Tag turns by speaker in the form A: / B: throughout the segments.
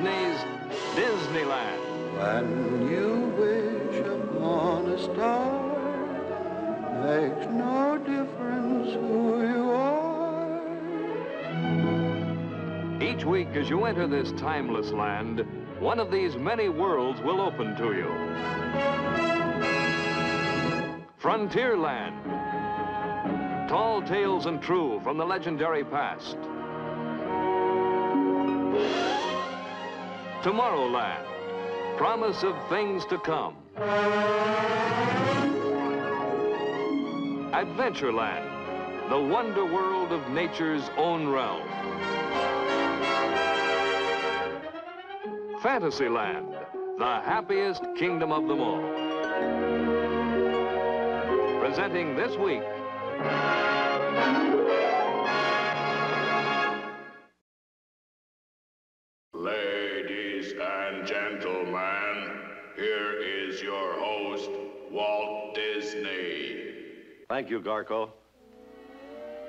A: Disney's Disneyland.
B: When you wish upon a star, makes no difference who you are.
A: Each week as you enter this timeless land, one of these many worlds will open to you. Frontierland. Tall tales and true from the legendary past. Tomorrowland. Promise of things to come. Adventureland. The wonder world of nature's own realm. Fantasyland. The happiest kingdom of them all. Presenting this week.
C: Ladies and gentlemen, here is your host, Walt Disney.
D: Thank you, Garco.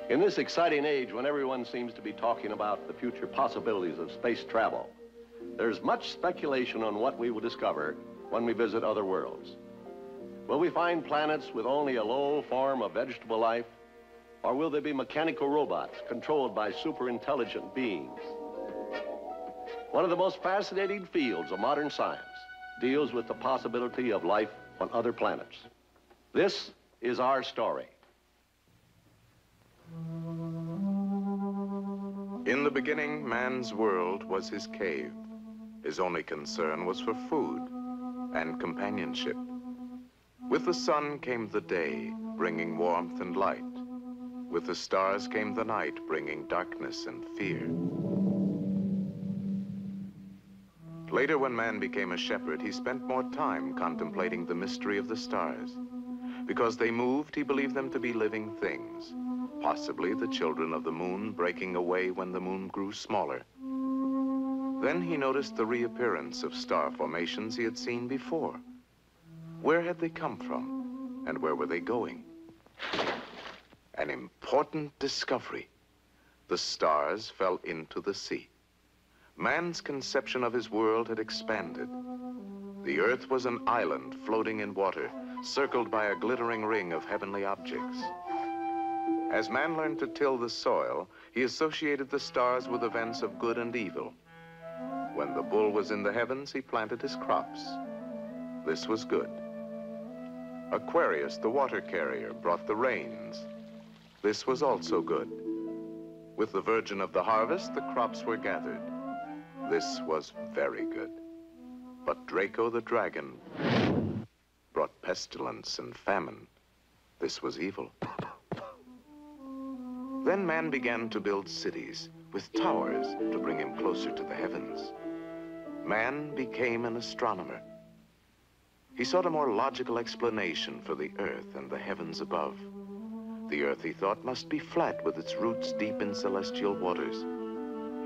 D: In this exciting age when everyone seems to be talking about the future possibilities of space travel, there's much speculation on what we will discover when we visit other worlds. Will we find planets with only a low form of vegetable life, or will there be mechanical robots controlled by super intelligent beings? One of the most fascinating fields of modern science deals with the possibility of life on other planets. This is our story.
E: In the beginning, man's world was his cave. His only concern was for food and companionship. With the sun came the day, bringing warmth and light. With the stars came the night, bringing darkness and fear. Later, when man became a shepherd, he spent more time contemplating the mystery of the stars. Because they moved, he believed them to be living things, possibly the children of the moon breaking away when the moon grew smaller. Then he noticed the reappearance of star formations he had seen before. Where had they come from, and where were they going? An important discovery. The stars fell into the sea. Man's conception of his world had expanded. The earth was an island floating in water, circled by a glittering ring of heavenly objects. As man learned to till the soil, he associated the stars with events of good and evil. When the bull was in the heavens, he planted his crops. This was good. Aquarius, the water carrier, brought the rains. This was also good. With the Virgin of the harvest, the crops were gathered. This was very good. But Draco the dragon brought pestilence and famine. This was evil. Then man began to build cities with towers to bring him closer to the heavens. Man became an astronomer. He sought a more logical explanation for the earth and the heavens above. The earth, he thought, must be flat with its roots deep in celestial waters.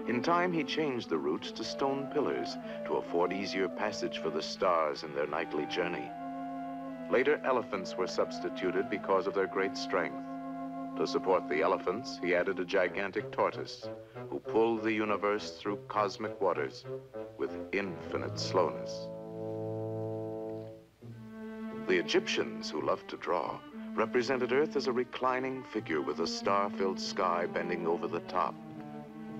E: In time, he changed the roots to stone pillars to afford easier passage for the stars in their nightly journey. Later, elephants were substituted because of their great strength. To support the elephants, he added a gigantic tortoise who pulled the universe through cosmic waters with infinite slowness. The Egyptians, who loved to draw, represented Earth as a reclining figure with a star-filled sky bending over the top.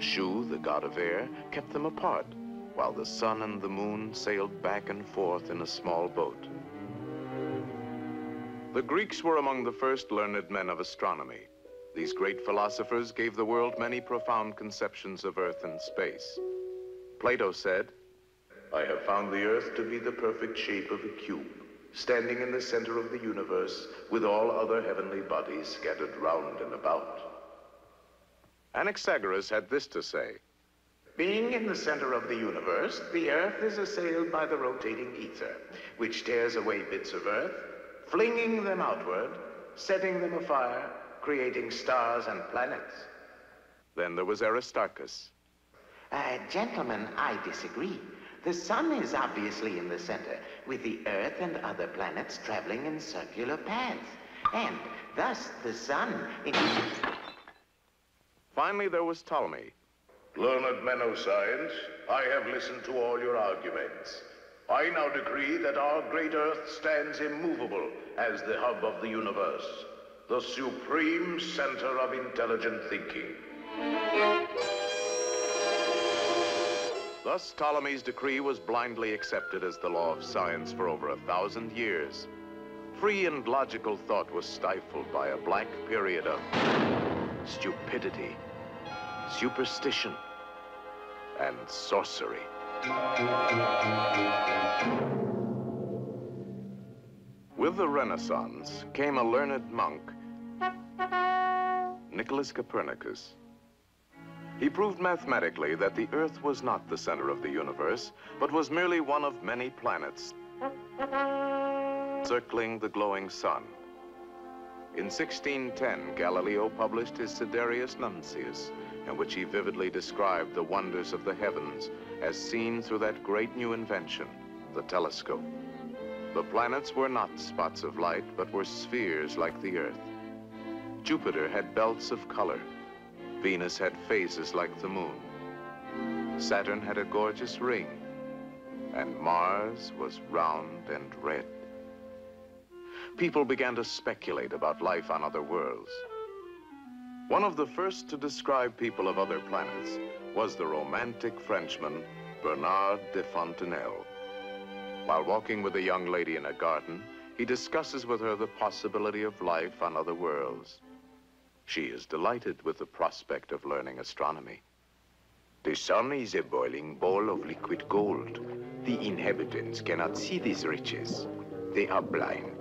E: Shu, the god of air, kept them apart, while the sun and the moon sailed back and forth in a small boat. The Greeks were among the first learned men of astronomy. These great philosophers gave the world many profound conceptions of Earth and space. Plato said, "I have found the Earth to be the perfect shape of a cube, standing in the center of the universe, with all other heavenly bodies scattered round and about." Anaxagoras had this to say,
F: "Being in the center of the universe, the Earth is assailed by the rotating ether, which tears away bits of Earth, flinging them outward, setting them afire, creating stars and planets."
E: Then there was Aristarchus.
G: Gentlemen, I disagree. The sun is obviously in the center, with the Earth and other planets traveling in circular paths. And thus the sun...
E: Finally, there was Ptolemy.
C: Learned men of science, I have listened to all your arguments. I now decree that our great Earth stands immovable as the hub of the universe, the supreme center of intelligent thinking.
E: Thus, Ptolemy's decree was blindly accepted as the law of science for over 1,000 years. Free and logical thought was stifled by a black period of stupidity, superstition, and sorcery. With the Renaissance came a learned monk, Nicholas Copernicus. He proved mathematically that the Earth was not the center of the universe, but was merely one of many planets circling the glowing sun. In 1610, Galileo published his Sidereus Nuncius, in which he vividly described the wonders of the heavens as seen through that great new invention, the telescope. The planets were not spots of light, but were spheres like the Earth. Jupiter had belts of color. Venus had phases like the moon. Saturn had a gorgeous ring, and Mars was round and red. People began to speculate about life on other worlds. One of the first to describe people of other planets was the romantic Frenchman, Wernher de Fontenelle. While walking with a young lady in a garden, he discusses with her the possibility of life on other worlds. She is delighted with the prospect of learning astronomy.
H: The sun is a boiling ball of liquid gold. The inhabitants cannot see these riches. They are blind.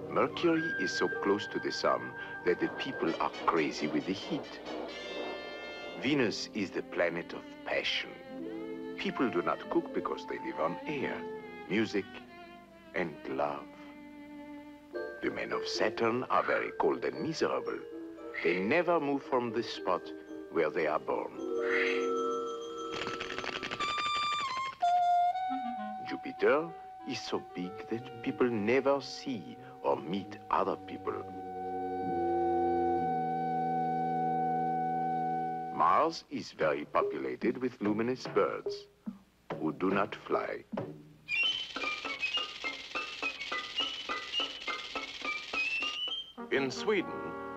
H: Mercury is so close to the sun that the people are crazy with the heat. Venus is the planet of passion. People do not cook because they live on air, music, and love. The men of Saturn are very cold and miserable. They never move from the spot where they are born. Jupiter is so big that people never see or meet other people. Mars is very populated with luminous birds who do not fly.
E: In Sweden,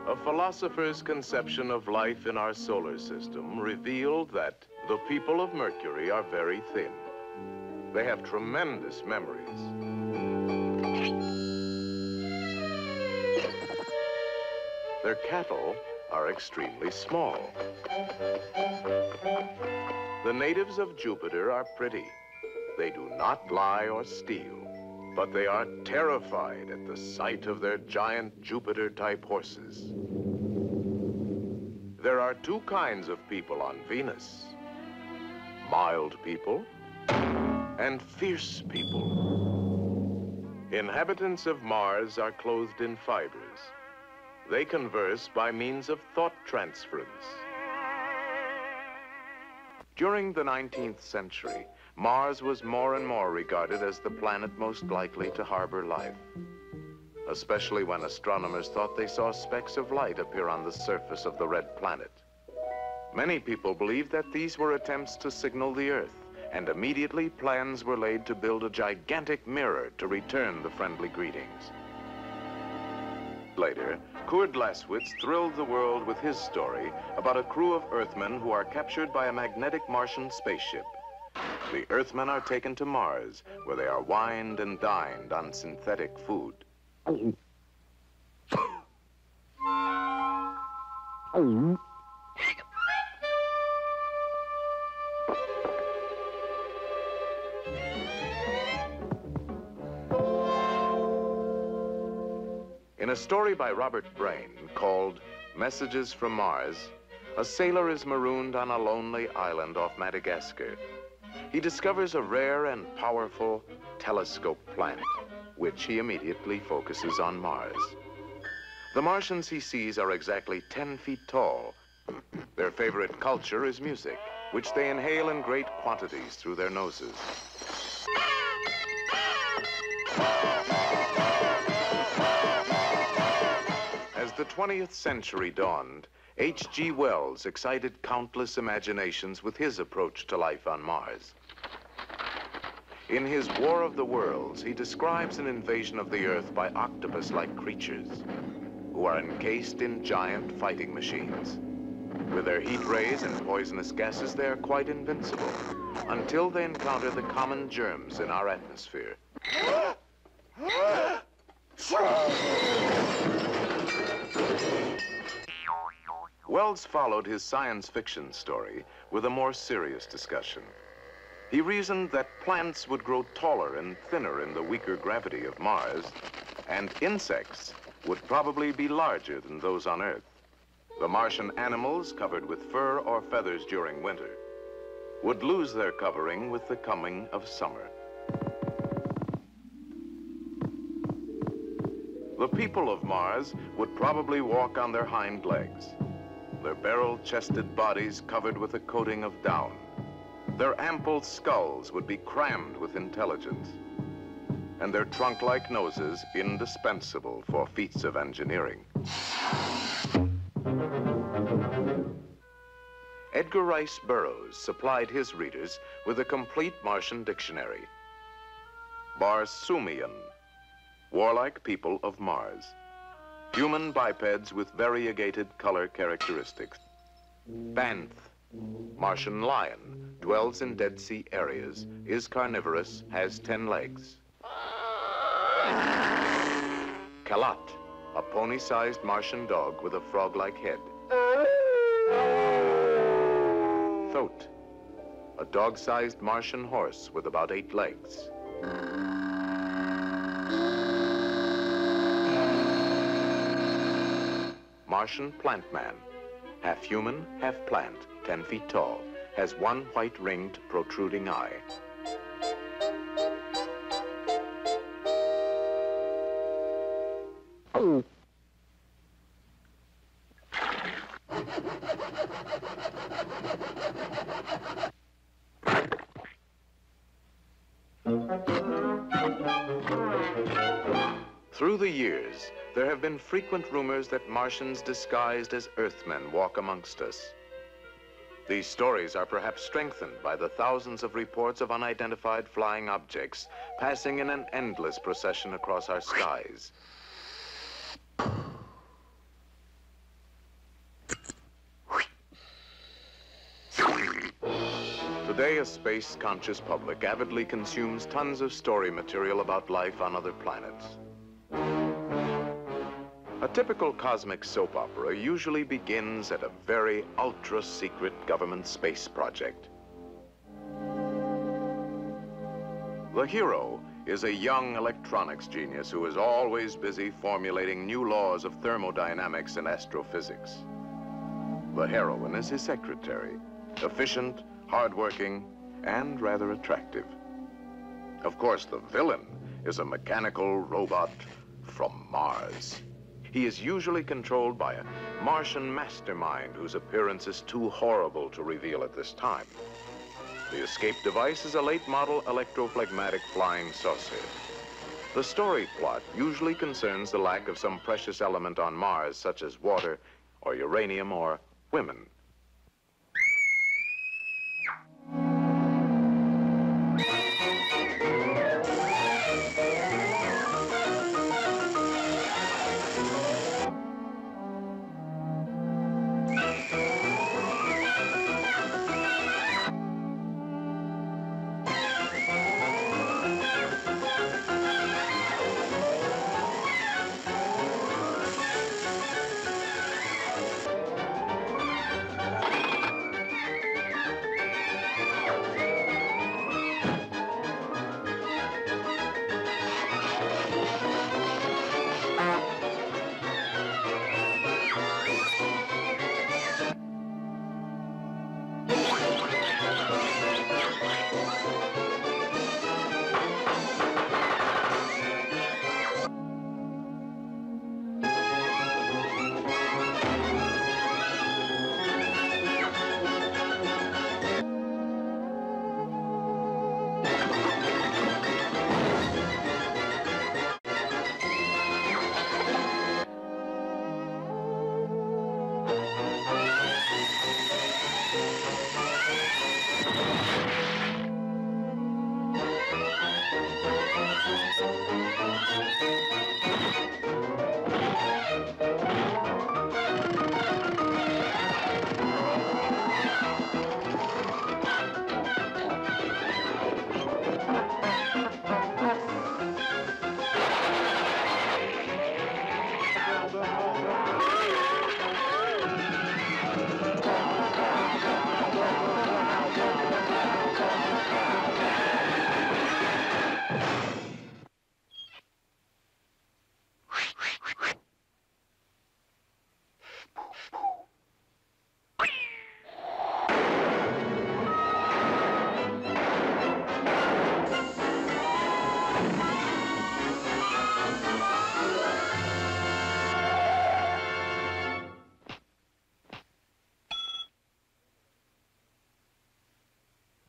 E: a philosopher's conception of life in our solar system revealed that the people of Mercury are very thin. They have tremendous memories. Their cattle are extremely small. The natives of Jupiter are pretty. They do not lie or steal, but they are terrified at the sight of their giant Jupiter-type horses. There are two kinds of people on Venus: mild people and fierce people. Inhabitants of Mars are clothed in fibers. They converse by means of thought transference. During the 19th century, Mars was more and more regarded as the planet most likely to harbor life, especially when astronomers thought they saw specks of light appear on the surface of the red planet. Many people believed that these were attempts to signal the Earth, and immediately plans were laid to build a gigantic mirror to return the friendly greetings. Later, Kurt Laswitz thrilled the world with his story about a crew of Earthmen who are captured by a magnetic Martian spaceship. The Earthmen are taken to Mars, where they are wined and dined on synthetic food. In a story by Robert Brain called Messages from Mars, a sailor is marooned on a lonely island off Madagascar. He discovers a rare and powerful telescope planet, which he immediately focuses on Mars. The Martians he sees are exactly 10 feet tall. Their favorite culture is music, which they inhale in great quantities through their noses. As the 20th century dawned, H.G. Wells excited countless imaginations with his approach to life on Mars. In his War of the Worlds, he describes an invasion of the Earth by octopus-like creatures who are encased in giant fighting machines. With their heat rays and poisonous gases, they are quite invincible until they encounter the common germs in our atmosphere. Wells followed his science fiction story with a more serious discussion. He reasoned that plants would grow taller and thinner in the weaker gravity of Mars, and insects would probably be larger than those on Earth. The Martian animals, covered with fur or feathers during winter, would lose their covering with the coming of summer. The people of Mars would probably walk on their hind legs, their barrel-chested bodies covered with a coating of down. Their ample skulls would be crammed with intelligence, and their trunk-like noses indispensable for feats of engineering. Edgar Rice Burroughs supplied his readers with a complete Martian dictionary. Barsoomian, warlike people of Mars. Human bipeds with variegated color characteristics. Banth, Martian lion, dwells in Dead Sea areas, is carnivorous, has 10 legs. Kalat, a pony-sized Martian dog with a frog-like head. Thoat, a dog-sized Martian horse with about 8 legs. Martian plant man, half human, half plant, 10 feet tall, has one white ringed protruding eye. Through the years, there have been frequent rumors that Martians disguised as Earthmen walk amongst us. These stories are perhaps strengthened by the thousands of reports of unidentified flying objects passing in an endless procession across our skies. Today, a space-conscious public avidly consumes tons of story material about life on other planets. A typical cosmic soap opera usually begins at a very ultra-secret government space project. The hero is a young electronics genius who is always busy formulating new laws of thermodynamics and astrophysics. The heroine is his secretary, efficient, hardworking, and rather attractive. Of course, the villain is a mechanical robot from Mars. He is usually controlled by a Martian mastermind whose appearance is too horrible to reveal at this time. The escape device is a late model electrophlegmatic flying saucer. The story plot usually concerns the lack of some precious element on Mars, such as water or uranium or women.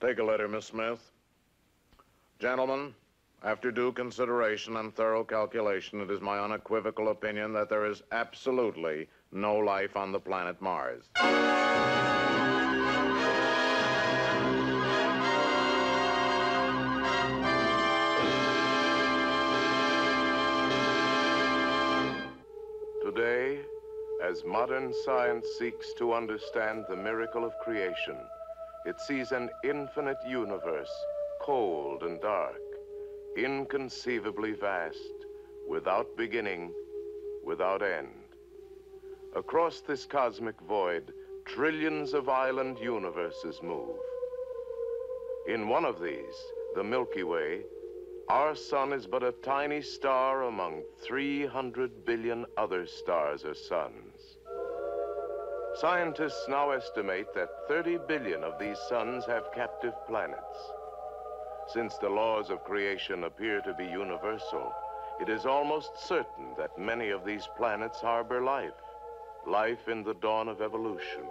C: Take a letter, Miss Smith. Gentlemen, after due consideration and thorough calculation, it is my unequivocal opinion that there is absolutely no life on the planet Mars.
E: Today, as modern science seeks to understand the miracle of creation, it sees an infinite universe, cold and dark, inconceivably vast, without beginning, without end. Across this cosmic void, trillions of island universes move. In one of these, the Milky Way, our sun is but a tiny star among 300 billion other stars or suns. Scientists now estimate that 30 billion of these suns have captive planets. Since the laws of creation appear to be universal, it is almost certain that many of these planets harbor life. Life in the dawn of evolution.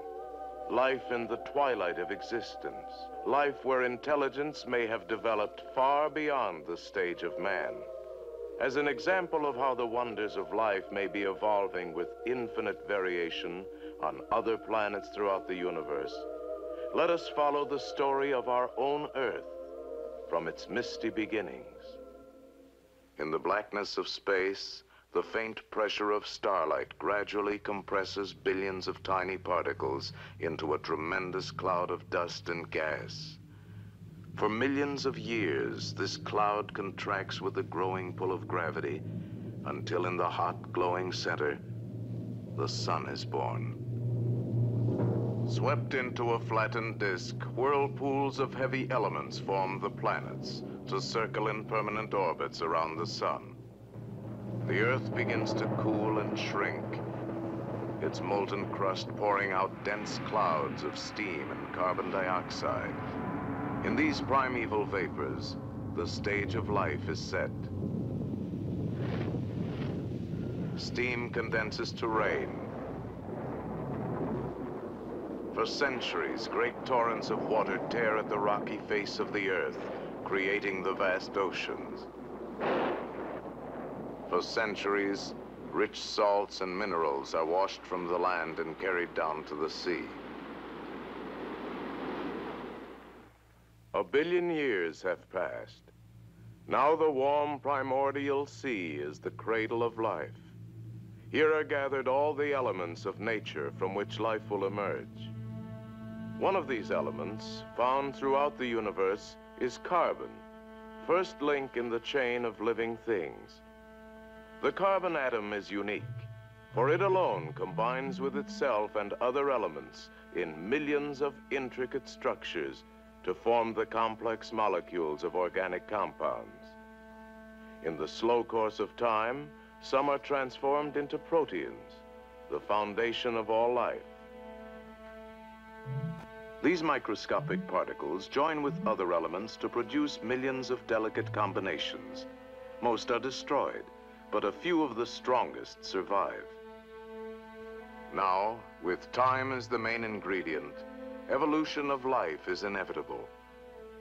E: Life in the twilight of existence. Life where intelligence may have developed far beyond the stage of man. As an example of how the wonders of life may be evolving with infinite variation on other planets throughout the universe, let us follow the story of our own Earth from its misty beginnings. In the blackness of space, the faint pressure of starlight gradually compresses billions of tiny particles into a tremendous cloud of dust and gas. For millions of years, this cloud contracts with the growing pull of gravity until in the hot, glowing center, the sun is born. Swept into a flattened disk, whirlpools of heavy elements form the planets to circle in permanent orbits around the sun. The Earth begins to cool and shrink, its molten crust pouring out dense clouds of steam and carbon dioxide. In these primeval vapors, the stage of life is set. Steam condenses to rain. For centuries, great torrents of water tear at the rocky face of the Earth, creating the vast oceans. For centuries, rich salts and minerals are washed from the land and carried down to the sea. A billion years have passed. Now the warm primordial sea is the cradle of life. Here are gathered all the elements of nature from which life will emerge. One of these elements, found throughout the universe, is carbon, first link in the chain of living things. The carbon atom is unique, for it alone combines with itself and other elements in millions of intricate structures to form the complex molecules of organic compounds. In the slow course of time, some are transformed into proteins, the foundation of all life. These microscopic particles join with other elements to produce millions of delicate combinations. Most are destroyed, but a few of the strongest survive. Now, with time as the main ingredient, evolution of life is inevitable.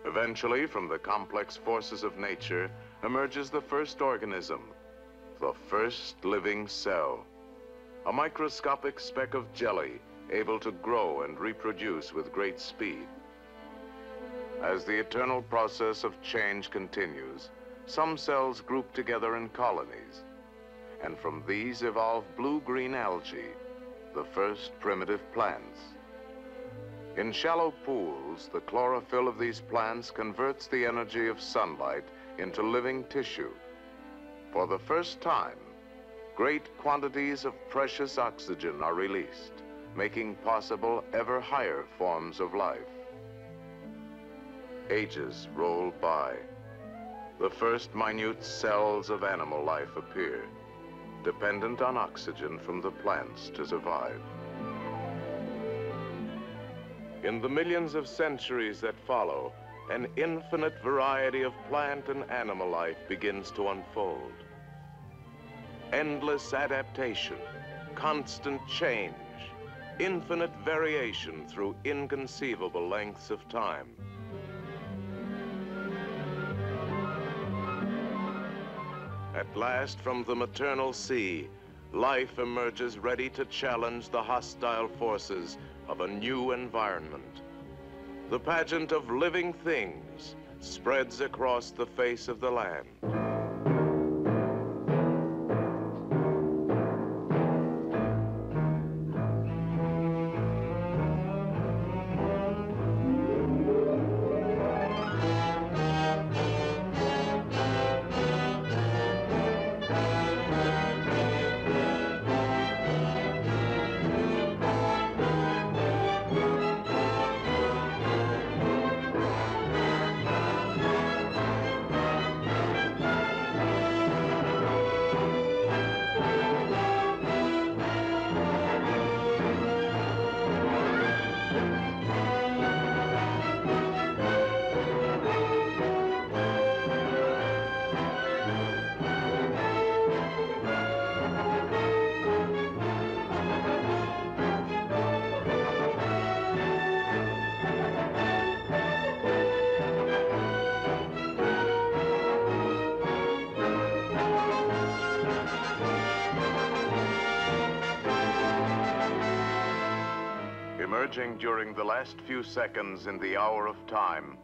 E: Eventually, from the complex forces of nature, emerges the first organism, the first living cell, a microscopic speck of jelly able to grow and reproduce with great speed. As the eternal process of change continues, some cells group together in colonies, and from these evolve blue-green algae, the first primitive plants. In shallow pools, the chlorophyll of these plants converts the energy of sunlight into living tissue. For the first time, great quantities of precious oxygen are released, making possible ever higher forms of life. Ages roll by. The first minute cells of animal life appear, dependent on oxygen from the plants to survive. In the millions of centuries that follow, an infinite variety of plant and animal life begins to unfold. Endless adaptation, constant change, infinite variation through inconceivable lengths of time. At last, from the maternal sea, life emerges ready to challenge the hostile forces of a new environment. The pageant of living things spreads across the face of the land. Emerging during the last few seconds in the hour of time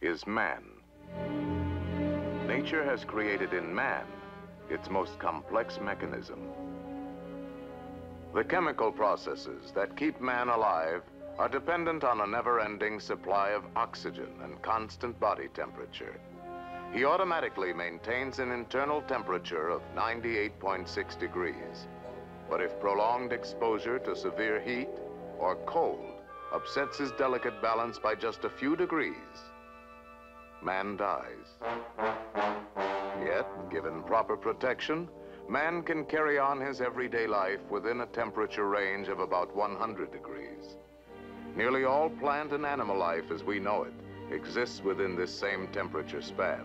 E: is man. Nature has created in man its most complex mechanism. The chemical processes that keep man alive are dependent on a never-ending supply of oxygen and constant body temperature. He automatically maintains an internal temperature of 98.6 degrees. But if prolonged exposure to severe heat or cold upsets his delicate balance by just a few degrees, man dies. Yet, given proper protection, man can carry on his everyday life within a temperature range of about 100 degrees. Nearly all plant and animal life as we know it exists within this same temperature span.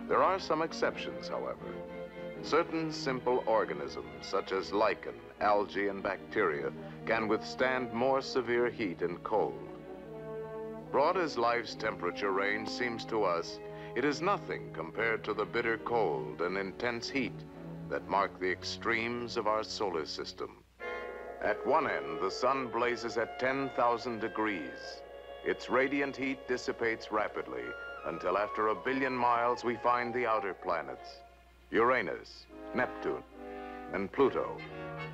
E: There are some exceptions, however. Certain simple organisms, such as lichen, algae, and bacteria, can withstand more severe heat and cold. Broad as life's temperature range seems to us, it is nothing compared to the bitter cold and intense heat that mark the extremes of our solar system. At one end, the sun blazes at 10,000 degrees. Its radiant heat dissipates rapidly until after 1 billion miles we find the outer planets, Uranus, Neptune, and Pluto,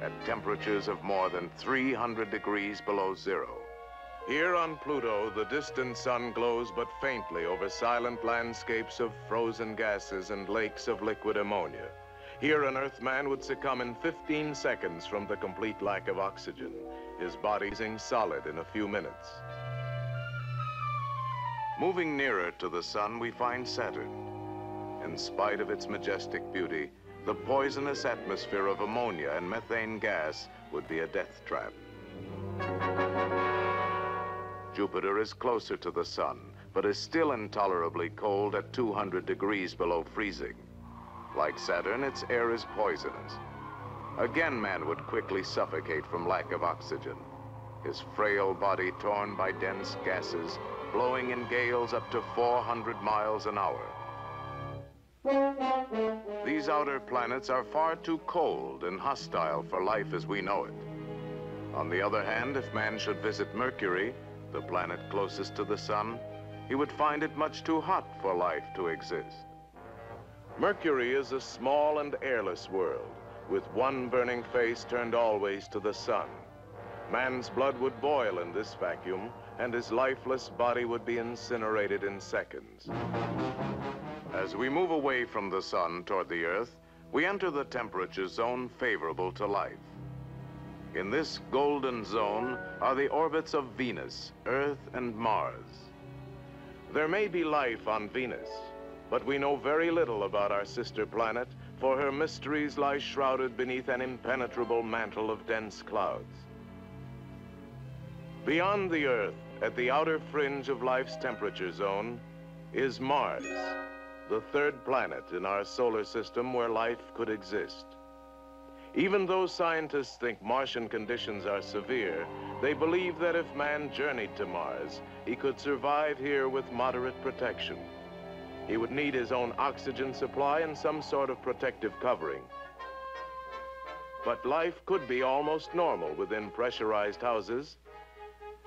E: at temperatures of more than 300 degrees below zero. Here on Pluto, the distant sun glows but faintly over silent landscapes of frozen gases and lakes of liquid ammonia. Here, an Earthman would succumb in 15 seconds from the complete lack of oxygen, his body being solid in a few minutes. Moving nearer to the sun, we find Saturn. In spite of its majestic beauty, the poisonous atmosphere of ammonia and methane gas would be a death trap. Jupiter is closer to the sun, but is still intolerably cold at 200 degrees below freezing. Like Saturn, its air is poisonous. Again, man would quickly suffocate from lack of oxygen, his frail body torn by dense gases, blowing in gales up to 400 miles an hour. These outer planets are far too cold and hostile for life as we know it. On the other hand, if man should visit Mercury, the planet closest to the sun, he would find it much too hot for life to exist. Mercury is a small and airless world, with one burning face turned always to the sun. Man's blood would boil in this vacuum, and his lifeless body would be incinerated in seconds. As we move away from the sun toward the Earth, we enter the temperature zone favorable to life. In this golden zone are the orbits of Venus, Earth, and Mars. There may be life on Venus, but we know very little about our sister planet, for her mysteries lie shrouded beneath an impenetrable mantle of dense clouds. Beyond the Earth, at the outer fringe of life's temperature zone, is Mars, the third planet in our solar system where life could exist. Even though scientists think Martian conditions are severe, they believe that if man journeyed to Mars, he could survive here with moderate protection. He would need his own oxygen supply and some sort of protective covering. But life could be almost normal within pressurized houses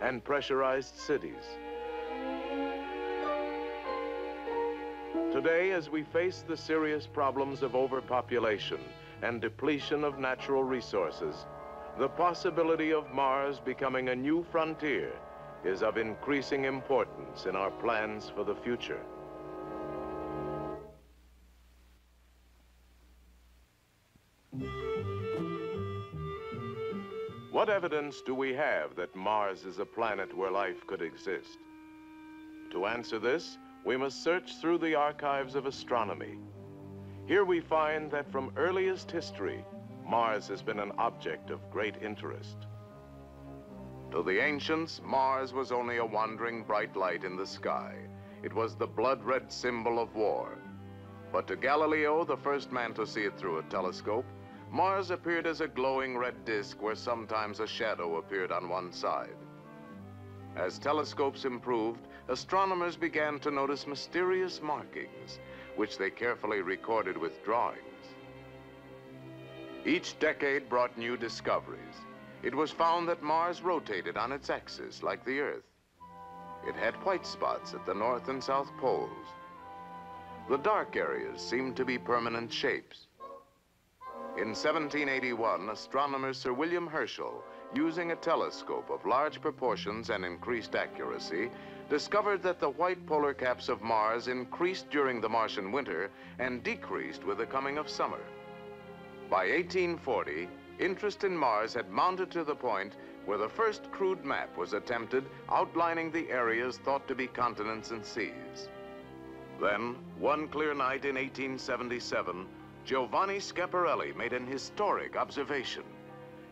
E: and pressurized cities. Today, as we face the serious problems of overpopulation and depletion of natural resources, the possibility of Mars becoming a new frontier is of increasing importance in our plans for the future. What evidence do we have that Mars is a planet where life could exist? To answer this, we must search through the archives of astronomy. Here we find that from earliest history, Mars has been an object of great interest.
C: To the ancients, Mars was only a wandering bright light in the sky. It was the blood-red symbol of war. But to Galileo, the first man to see it through a telescope, Mars appeared as a glowing red disk where sometimes a shadow appeared on one side. As telescopes improved, astronomers began to notice mysterious markings, which they carefully recorded with drawings. Each decade brought new discoveries. It was found that Mars rotated on its axis like the Earth. It had white spots at the North and South poles. The dark areas seemed to be permanent shapes. In 1781, astronomer Sir William Herschel, using a telescope of large proportions and increased accuracy, discovered that the white polar caps of Mars increased during the Martian winter and decreased with the coming of summer. By 1840, interest in Mars had mounted to the point where the first crude map was attempted outlining the areas thought to be continents and seas. Then, one clear night in 1877, Giovanni Schiaparelli made an historic observation.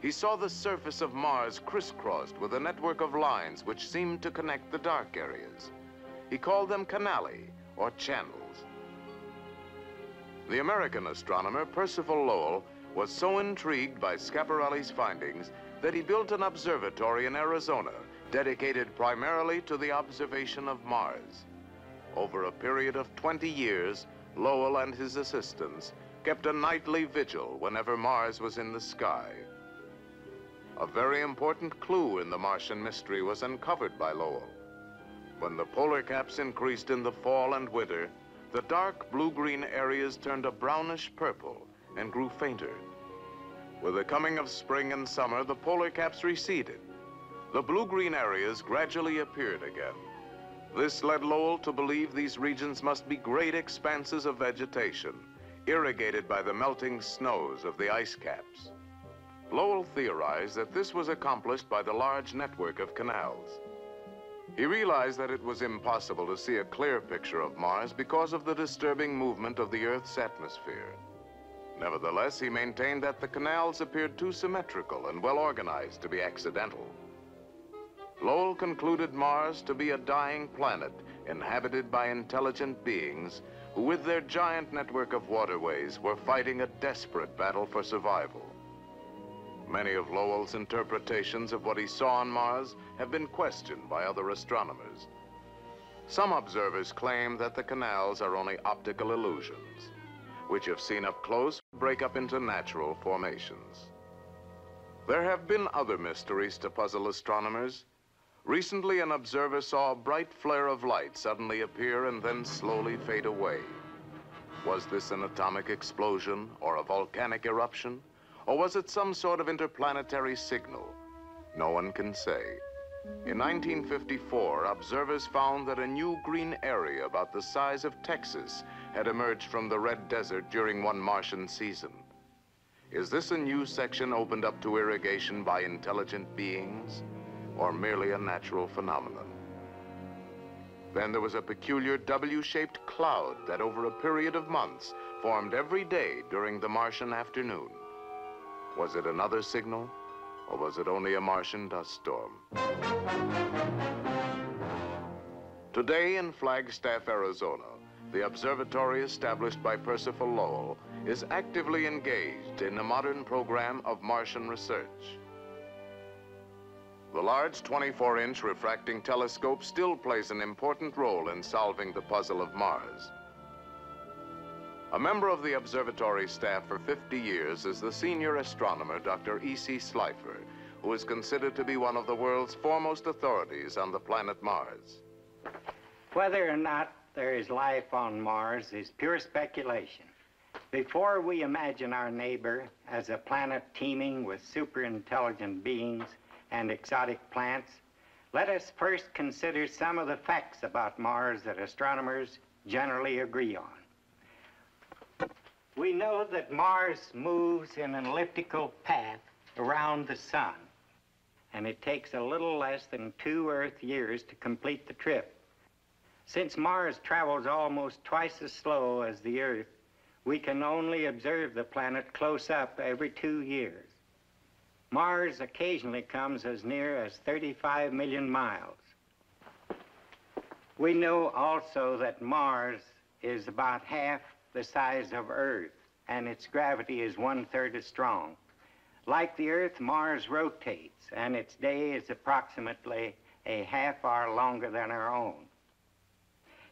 C: He saw the surface of Mars crisscrossed with a network of lines which seemed to connect the dark areas. He called them canali, or channels. The American astronomer Percival Lowell was so intrigued by Schiaparelli's findings that he built an observatory in Arizona dedicated primarily to the observation of Mars. Over a period of 20 years, Lowell and his assistants kept a nightly vigil whenever Mars was in the sky. A very important clue in the Martian mystery was uncovered by Lowell. When the polar caps increased in the fall and winter, the dark blue-green areas turned a brownish purple and grew fainter. With the coming of spring and summer, the polar caps receded. The blue-green areas gradually appeared again. This led Lowell to believe these regions must be great expanses of vegetation, irrigated by the melting snows of the ice caps. Lowell theorized that this was accomplished by the large network of canals. He realized that it was impossible to see a clear picture of Mars because of the disturbing movement of the Earth's atmosphere. Nevertheless, he maintained that the canals appeared too symmetrical and well organized to be accidental. Lowell concluded Mars to be a dying planet inhabited by intelligent beings who, with their giant network of waterways, were fighting a desperate battle for survival. Many of Lowell's interpretations of what he saw on Mars have been questioned by other astronomers. Some observers claim that the canals are only optical illusions, which, if seen up close, break up into natural formations. There have been other mysteries to puzzle astronomers. Recently, an observer saw a bright flare of light suddenly appear and then slowly fade away. Was this an atomic explosion or a volcanic eruption? Or was it some sort of interplanetary signal? No one can say. In 1954, observers found that a new green area about the size of Texas had emerged from the red desert during one Martian season. Is this a new section opened up to irrigation by intelligent beings, or merely a natural phenomenon? Then there was a peculiar W-shaped cloud that over a period of months formed every day during the Martian afternoon. Was it another signal, or was it only a Martian dust storm? Today in Flagstaff, Arizona, the observatory established by Percival Lowell is actively engaged in a modern program of Martian research. The large 24-inch refracting telescope still plays an important role in solving the puzzle of Mars.
E: A member of the observatory staff for 50 years is the senior astronomer, Dr. E.C. Slifer, who is considered to be one of the world's foremost authorities on the planet Mars.
I: Whether or not there is life on Mars is pure speculation. Before we imagine our neighbor as a planet teeming with super-intelligent beings and exotic plants, let us first consider some of the facts about Mars that astronomers generally agree on. We know that Mars moves in an elliptical path around the sun, and it takes a little less than 2 Earth years to complete the trip. Since Mars travels almost twice as slow as the Earth, we can only observe the planet close up every 2 years. Mars occasionally comes as near as 35 million miles. We know also that Mars is about half the size of Earth, and its gravity is 1/3 as strong. Like the Earth, Mars rotates, and its day is approximately a half hour longer than our own.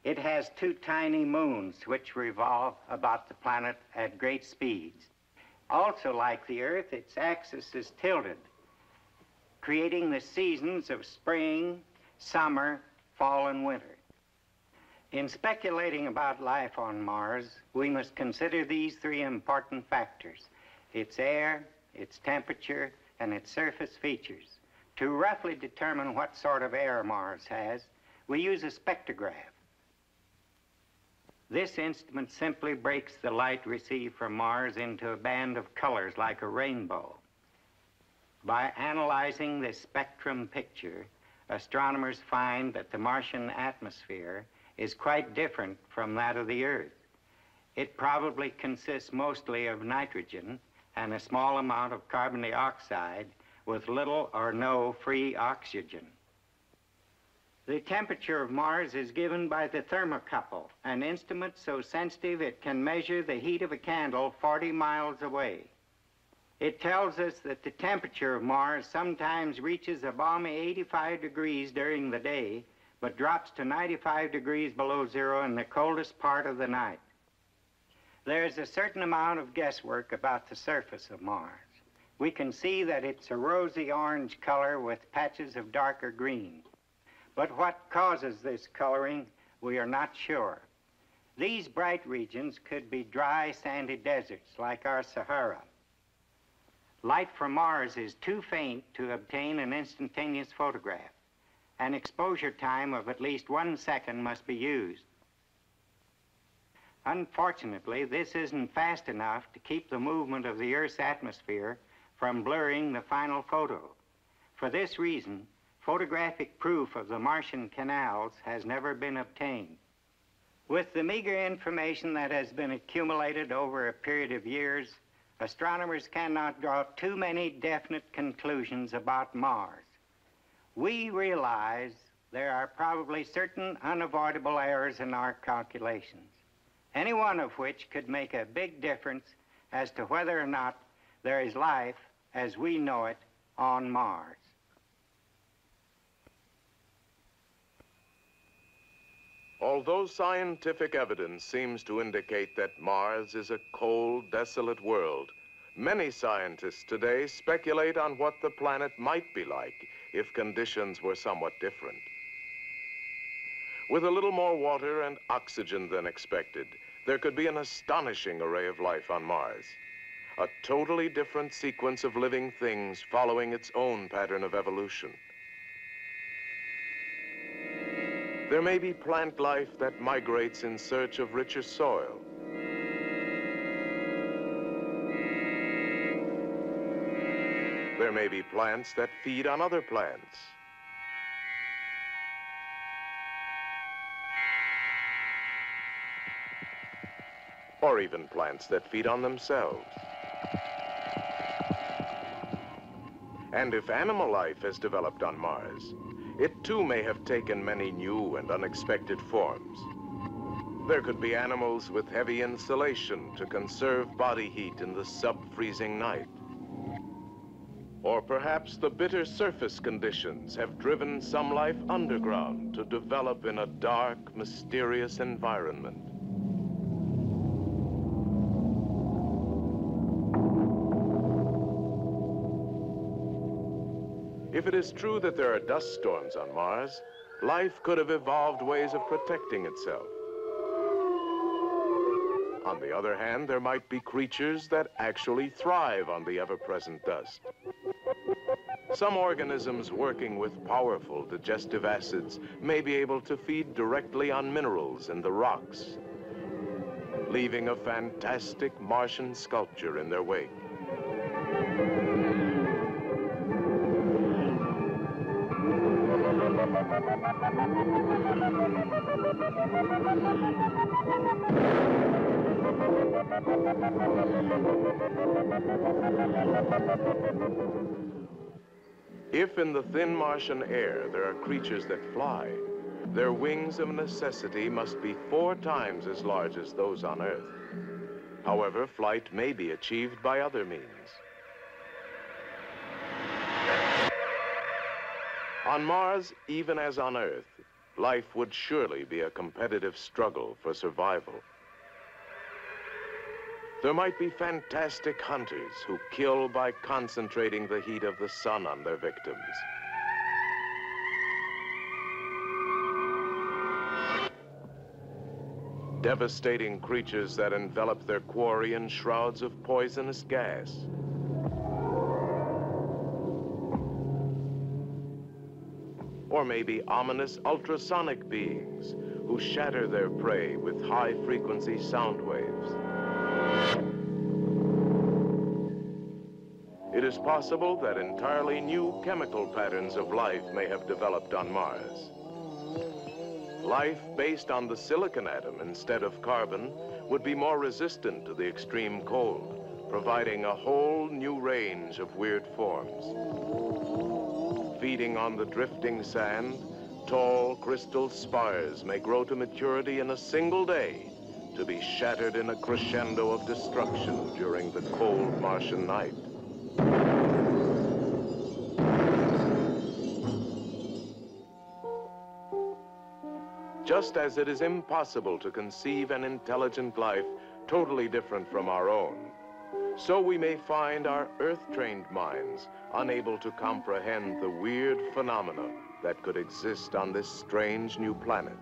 I: It has 2 tiny moons which revolve about the planet at great speeds. Also, like the Earth, its axis is tilted, creating the seasons of spring, summer, fall, and winter. In speculating about life on Mars, we must consider these 3 important factors: its air, its temperature, and its surface features. To roughly determine what sort of air Mars has, we use a spectrograph. This instrument simply breaks the light received from Mars into a band of colors like a rainbow. By analyzing this spectrum picture, astronomers find that the Martian atmosphere is quite different from that of the Earth. It probably consists mostly of nitrogen and a small amount of carbon dioxide with little or no free oxygen. The temperature of Mars is given by the thermocouple, an instrument so sensitive it can measure the heat of a candle 40 miles away. It tells us that the temperature of Mars sometimes reaches a balmy 85 degrees during the day, but drops to 95 degrees below zero in the coldest part of the night. There is a certain amount of guesswork about the surface of Mars. We can see that it's a rosy orange color with patches of darker green. But what causes this coloring, we are not sure. These bright regions could be dry, sandy deserts like our Sahara. Light from Mars is too faint to obtain an instantaneous photograph. An exposure time of at least 1 second must be used. Unfortunately, this isn't fast enough to keep the movement of the Earth's atmosphere from blurring the final photo. For this reason, photographic proof of the Martian canals has never been obtained. With the meager information that has been accumulated over a period of years, astronomers cannot draw too many definite conclusions about Mars. We realize there are probably certain unavoidable errors in our calculations, any one of which could make a big difference as to whether or not there is life as we know it on Mars.
E: Although scientific evidence seems to indicate that Mars is a cold, desolate world, many scientists today speculate on what the planet might be like if conditions were somewhat different. With a little more water and oxygen than expected, there could be an astonishing array of life on Mars. A totally different sequence of living things following its own pattern of evolution. There may be plant life that migrates in search of richer soil. There may be plants that feed on other plants. Or even plants that feed on themselves. And if animal life has developed on Mars, it too may have taken many new and unexpected forms. There could be animals with heavy insulation to conserve body heat in the sub-freezing night. Or perhaps the bitter surface conditions have driven some life underground to develop in a dark, mysterious environment. If it is true that there are dust storms on Mars, life could have evolved ways of protecting itself. On the other hand, there might be creatures that actually thrive on the ever-present dust. Some organisms working with powerful digestive acids may be able to feed directly on minerals in the rocks, leaving a fantastic Martian sculpture in their wake. If in the thin Martian air there are creatures that fly, their wings of necessity must be 4 times as large as those on Earth. However, flight may be achieved by other means. On Mars, even as on Earth, life would surely be a competitive struggle for survival. There might be fantastic hunters who kill by concentrating the heat of the sun on their victims. Devastating creatures that envelop their quarry in shrouds of poisonous gas. Or maybe ominous ultrasonic beings who shatter their prey with high-frequency sound waves. It is possible that entirely new chemical patterns of life may have developed on Mars. Life based on the silicon atom instead of carbon would be more resistant to the extreme cold, providing a whole new range of weird forms. Feeding on the drifting sand, tall crystal spires may grow to maturity in a single day, to be shattered in a crescendo of destruction during the cold Martian night. Just as it is impossible to conceive an intelligent life totally different from our own, so we may find our Earth-trained minds unable to comprehend the weird phenomena that could exist on this strange new planet.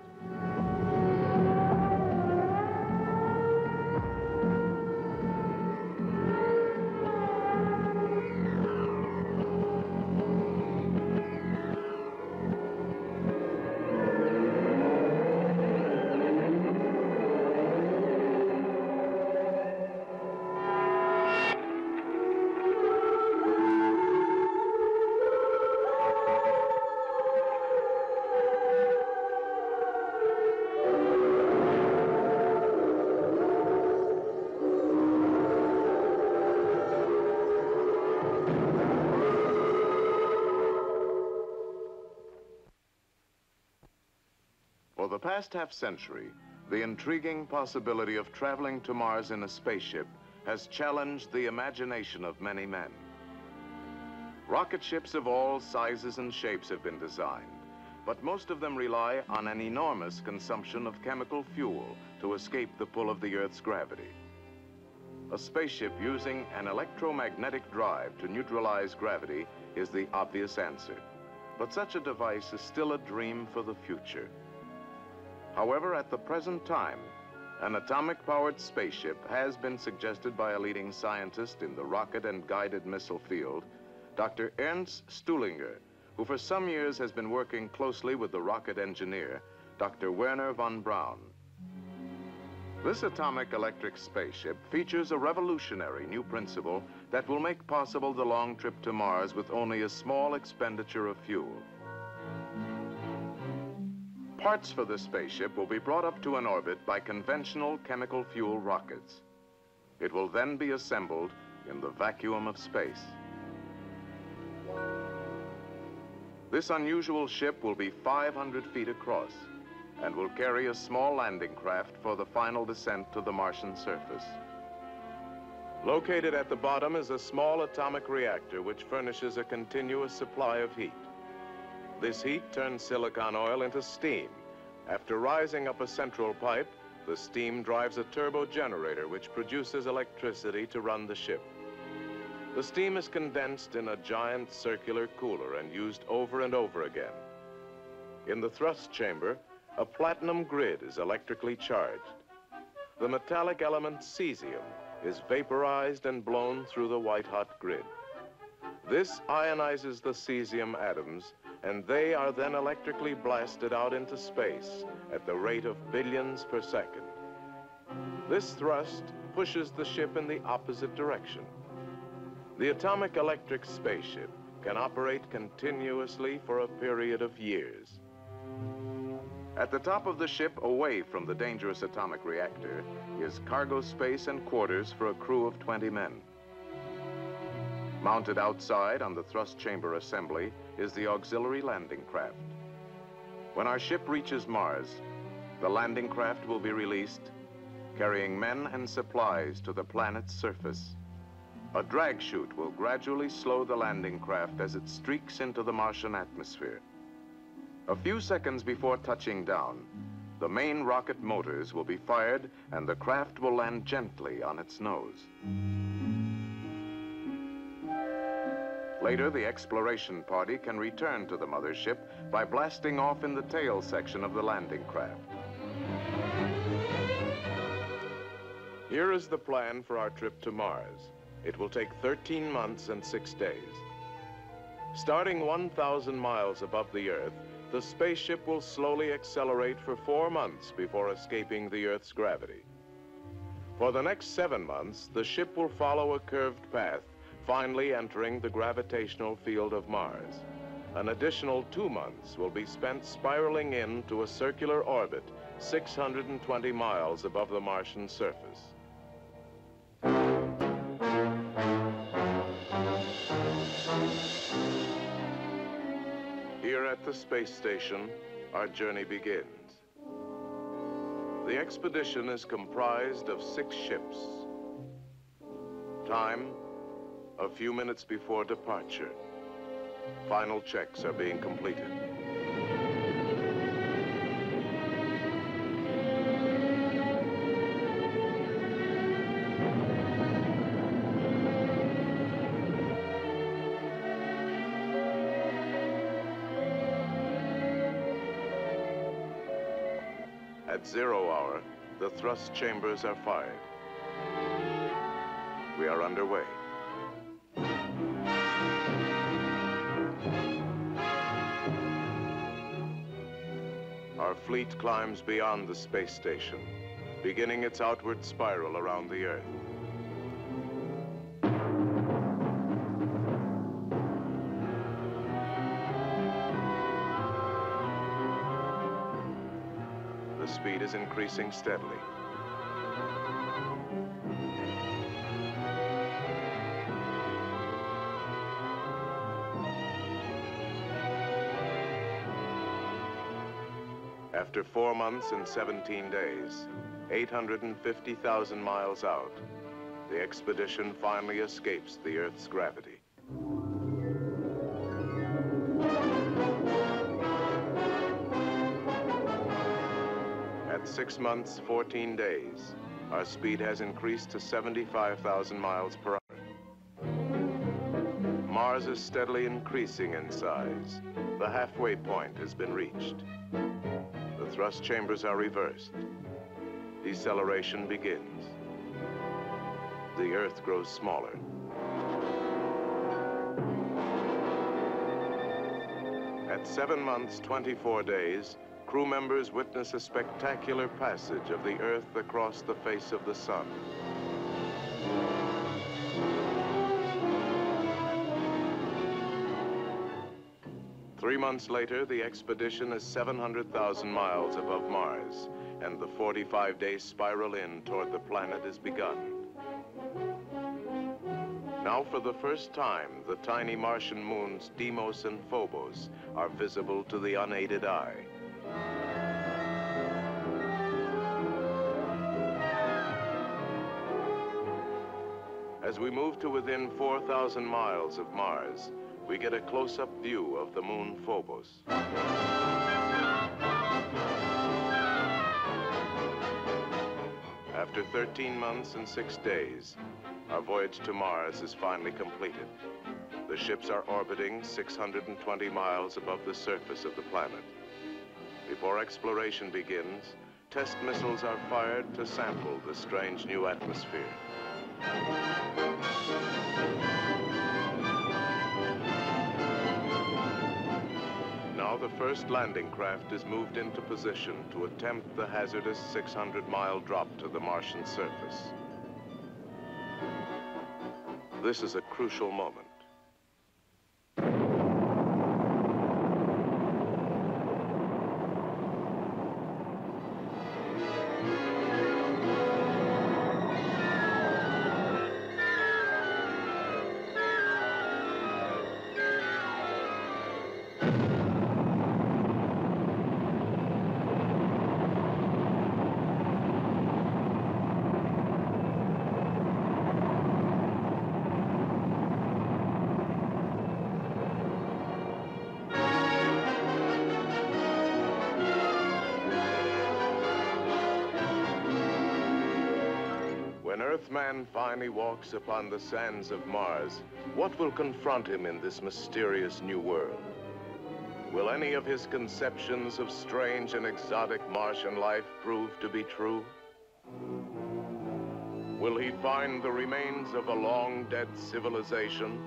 E: For the past half-century, the intriguing possibility of traveling to Mars in a spaceship has challenged the imagination of many men. Rocket ships of all sizes and shapes have been designed, but most of them rely on an enormous consumption of chemical fuel to escape the pull of the Earth's gravity. A spaceship using an electromagnetic drive to neutralize gravity is the obvious answer, but such a device is still a dream for the future. However, at the present time, an atomic-powered spaceship has been suggested by a leading scientist in the rocket and guided missile field, Dr. Ernst Stuhlinger, who for some years has been working closely with the rocket engineer, Dr. Wernher Von Braun. This atomic electric spaceship features a revolutionary new principle that will make possible the long trip to Mars with only a small expenditure of fuel. Parts for the spaceship will be brought up to an orbit by conventional chemical fuel rockets. It will then be assembled in the vacuum of space. This unusual ship will be 500 feet across and will carry a small landing craft for the final descent to the Martian surface. Located at the bottom is a small atomic reactor which furnishes a continuous supply of heat. This heat turns silicon oil into steam. After rising up a central pipe, the steam drives a turbo generator which produces electricity to run the ship. The steam is condensed in a giant circular cooler and used over and over again. In the thrust chamber, a platinum grid is electrically charged. The metallic element cesium is vaporized and blown through the white-hot grid. This ionizes the cesium atoms, and they are then electrically blasted out into space at the rate of billions per second. This thrust pushes the ship in the opposite direction. The atomic electric spaceship can operate continuously for a period of years. At the top of the ship, away from the dangerous atomic reactor, is cargo space and quarters for a crew of 20 men. Mounted outside on the thrust chamber assembly is the auxiliary landing craft. When our ship reaches Mars, the landing craft will be released, carrying men and supplies to the planet's surface. A drag chute will gradually slow the landing craft as it streaks into the Martian atmosphere. A few seconds before touching down, the main rocket motors will be fired and the craft will land gently on its nose. Later, the exploration party can return to the mothership by blasting off in the tail section of the landing craft. Here is the plan for our trip to Mars. It will take 13 months and 6 days. Starting 1,000 miles above the Earth, the spaceship will slowly accelerate for 4 months before escaping the Earth's gravity. For the next 7 months, the ship will follow a curved path, finally entering the gravitational field of Mars. An additional 2 months will be spent spiraling into a circular orbit 620 miles above the Martian surface. Here at the space station, our journey begins. The expedition is comprised of 6 ships. Time, a few minutes before departure. Final checks are being completed. At 0 hour, the thrust chambers are fired. We are underway. Our fleet climbs beyond the space station, beginning its outward spiral around the Earth. The speed is increasing steadily. After 4 months and 17 days, 850,000 miles out, the expedition finally escapes the Earth's gravity. At 6 months, 14 days, our speed has increased to 75,000 miles per hour. Mars is steadily increasing in size. The halfway point has been reached. The thrust chambers are reversed. Deceleration begins. The Earth grows smaller. At 7 months, 24 days, crew members witness a spectacular passage of the Earth across the face of the Sun. Three months later, the expedition is 700,000 miles above Mars, and the 45-day spiral in toward the planet is begun. Now, for the first time, the tiny Martian moons Deimos and Phobos are visible to the unaided eye. As we move to within 4,000 miles of Mars, we get a close-up view of the moon Phobos. After 13 months and 6 days, Our voyage to Mars is finally completed. The ships are orbiting 620 miles above the surface of the planet. Before exploration begins, test missiles are fired to sample the strange new atmosphere. Now the first landing craft is moved into position to attempt the hazardous 600-mile drop to the Martian surface. This is a crucial moment. When Earthman finally walks upon the sands of Mars, what will confront him in this mysterious new world? Will any of his conceptions of strange and exotic Martian life prove to be true? Will he find the remains of a long-dead civilization?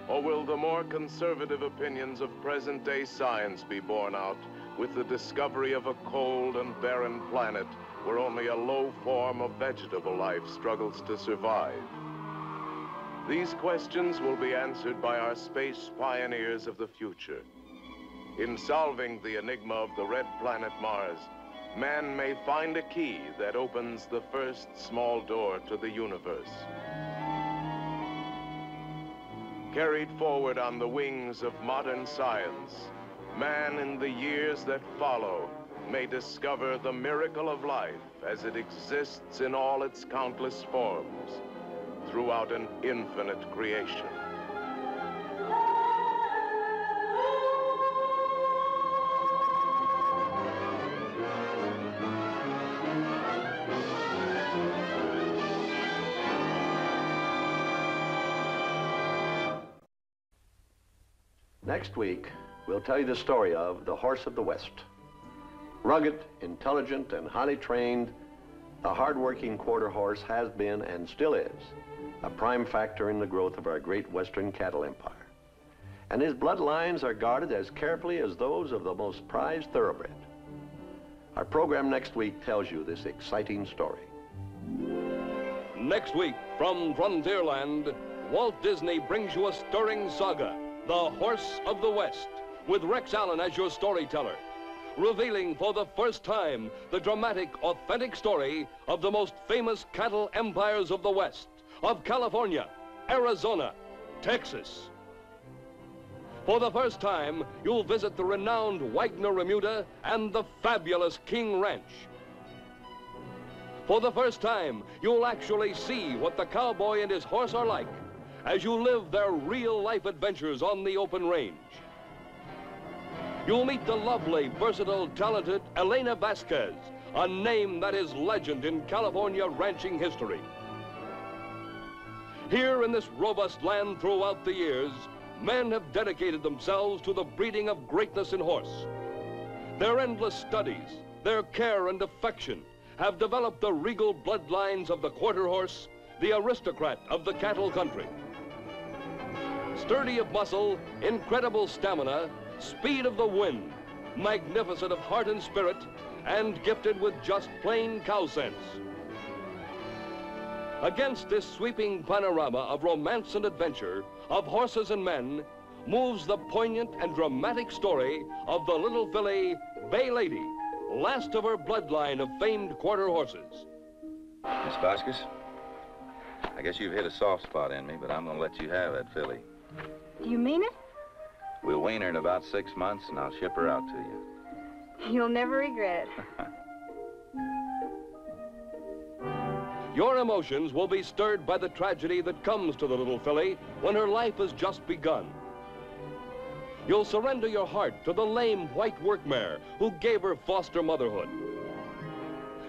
E: Or will the more conservative opinions of present-day science be borne out with the discovery of a cold and barren planet where only a low form of vegetable life struggles to survive? These questions will be answered by our space pioneers of the future. In solving the enigma of the red planet Mars, man may find a key that opens the first small door to the universe. Carried forward on the wings of modern science, man in the years that follow may discover the miracle of life as it exists in all its countless forms throughout an infinite creation.
D: Next week, we'll tell you the story of the Horse of the West. Rugged, intelligent, and highly trained, the hard-working quarter horse has been and still is a prime factor in the growth of our great Western cattle empire. And his bloodlines are guarded as carefully as those of the most prized thoroughbred. Our program next week tells you this exciting story.
A: Next week, from Frontierland, Walt Disney brings you a stirring saga, The Horse of the West, with Rex Allen as your storyteller, revealing for the first time the dramatic, authentic story of the most famous cattle empires of the West, of California, Arizona, Texas. For the first time, you'll visit the renowned Wagner Remuda and the fabulous King Ranch. For the first time, you'll actually see what the cowboy and his horse are like as you live their real-life adventures on the open range. You'll meet the lovely, versatile, talented Elena Vasquez, a name that is legend in California ranching history. Here in this robust land throughout the years, men have dedicated themselves to the breeding of greatness in horse. Their endless studies, their care and affection have developed the regal bloodlines of the quarter horse, the aristocrat of the cattle country. Sturdy of muscle, incredible stamina, speed of the wind, magnificent of heart and spirit, and gifted with just plain cow sense. Against this sweeping panorama of romance and adventure, of horses and men, moves the poignant and dramatic story of the little filly, Bay Lady, last of her bloodline of famed quarter horses.
J: Miss Vasquez, I guess you've hit a soft spot in me, but I'm gonna let you have that filly.
K: Do you mean it?
J: We'll wean her in about 6 months, and I'll ship her out to you.
K: You'll never regret it.
A: Your emotions will be stirred by the tragedy that comes to the little filly when her life has just begun. You'll surrender your heart to the lame white work mare who gave her foster motherhood.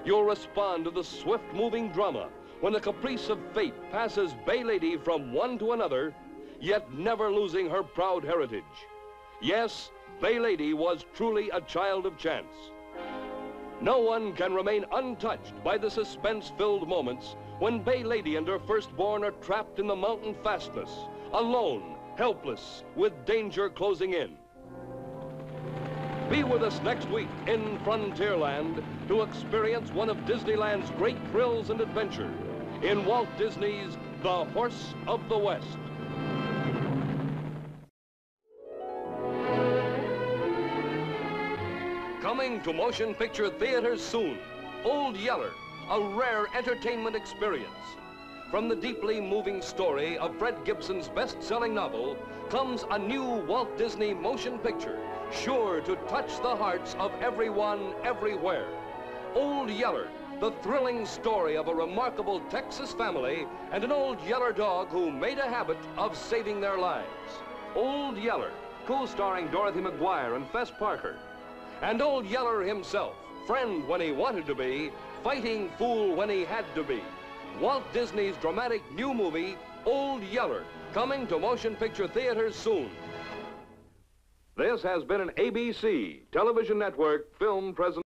A: You'll respond to the swift-moving drama when the caprice of fate passes Bay Lady from one to another, yet never losing her proud heritage. Yes, Bay Lady was truly a child of chance. No one can remain untouched by the suspense-filled moments when Bay Lady and her firstborn are trapped in the mountain fastness, alone, helpless, with danger closing in. Be with us next week in Frontierland to experience one of Disneyland's great thrills and adventure in Walt Disney's The Horse of the West. Coming to motion picture theaters soon, Old Yeller, a rare entertainment experience. From the deeply moving story of Fred Gibson's best-selling novel comes a new Walt Disney motion picture, sure to touch the hearts of everyone, everywhere. Old Yeller, the thrilling story of a remarkable Texas family and an old Yeller dog who made a habit of saving their lives. Old Yeller, co-starring Dorothy McGuire and Fess Parker. And Old Yeller himself, friend when he wanted to be, fighting fool when he had to be. Walt Disney's dramatic new movie, Old Yeller, coming to motion picture theaters soon. This has been an ABC television network film presentation.